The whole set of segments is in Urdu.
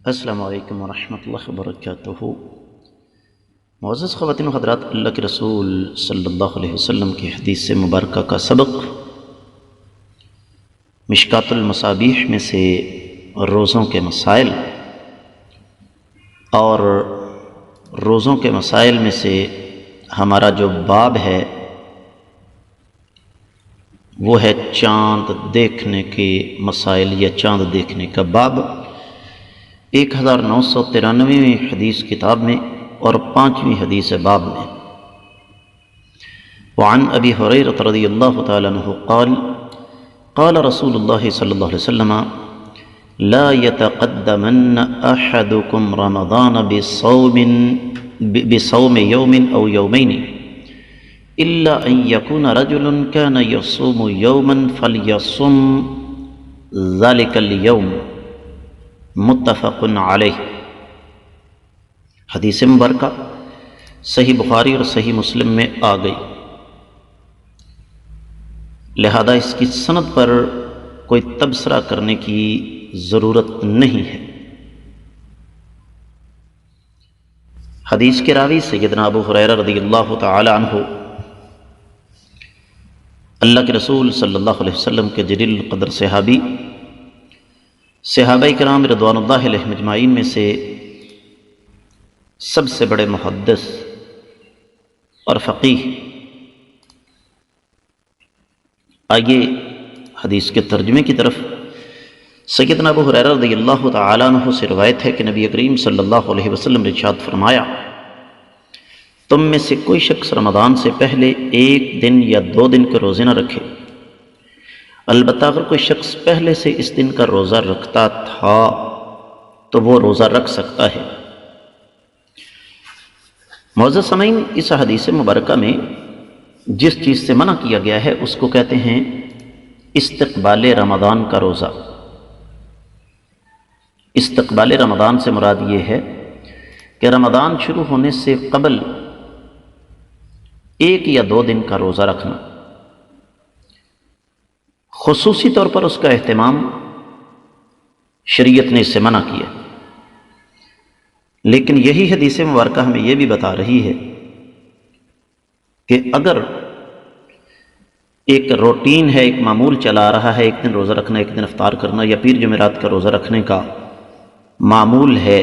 السلام علیکم ورحمۃ اللہ وبرکاتہ۔ معزز خواتین و حضرات، اللہ کے رسول صلی اللہ علیہ وسلم کی حدیث مبارکہ کا سبق مشکات المصابیح میں سے روزوں کے مسائل، اور روزوں کے مسائل میں سے ہمارا جو باب ہے وہ ہے چاند دیکھنے کے مسائل یا چاند دیکھنے کا باب 1993 حدیث کتاب میں اور 5ویں حدیث باب میں۔ وعن ابی ہریرہ رضی اللہ تعالی عنہ قال قال رسول اللہ صلی اللہ علیہ وسلم لا يتقدمن احدكم رمضان بصوم يوم او يومين الا ان يكون رجل كان يصوم يوما فليصم ذلك اليوم متفق علیہ۔ حدیث مبارکہ صحیح بخاری اور صحیح مسلم میں آ گئی، لہذا اس کی سند پر کوئی تبصرہ کرنے کی ضرورت نہیں ہے۔ حدیث کے راوی سیدنا ابو ہریرہ رضی اللہ تعالی عنہ اللہ کے رسول صلی اللہ علیہ وسلم کے جلیل القدر صحابہ کرام رضوان اللہ علیہ مجمعین میں سے سب سے بڑے محدث اور فقیہ۔ آئیے حدیث کے ترجمے کی طرف۔ سیدنا ابو ہریرہ رضی اللہ تعالی عنہ سے روایت ہے کہ نبی کریم صلی اللہ علیہ وسلم نے ارشاد فرمایا، تم میں سے کوئی شخص رمضان سے پہلے 1 دن یا 2 دن کے روزے نہ رکھے، البتہ اگر کوئی شخص پہلے سے اس دن کا روزہ رکھتا تھا تو وہ روزہ رکھ سکتا ہے۔ معزز سامعین، اس حدیث مبارکہ میں جس چیز سے منع کیا گیا ہے اس کو کہتے ہیں استقبال رمضان کا روزہ۔ استقبال رمضان سے مراد یہ ہے کہ رمضان شروع ہونے سے قبل 1 یا 2 دن کا روزہ رکھنا، خصوصی طور پر اس کا اہتمام شریعت نے اس سے منع کیا۔ لیکن یہی حدیث مبارکہ ہمیں یہ بھی بتا رہی ہے کہ اگر ایک روٹین ہے، ایک معمول چلا رہا ہے، 1 دن روزہ رکھنا، 1 دن افطار کرنا، یا پیر جمعرات کا روزہ رکھنے کا معمول ہے،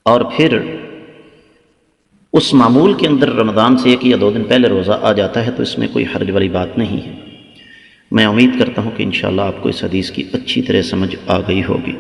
اور پھر اس معمول کے اندر رمضان سے 1 یا 2 دن پہلے روزہ آ جاتا ہے تو اس میں کوئی حرج والی بات نہیں ہے۔ میں امید کرتا ہوں کہ انشاءاللہ آپ کو اس حدیث کی اچھی طرح سمجھ آ گئی ہوگی۔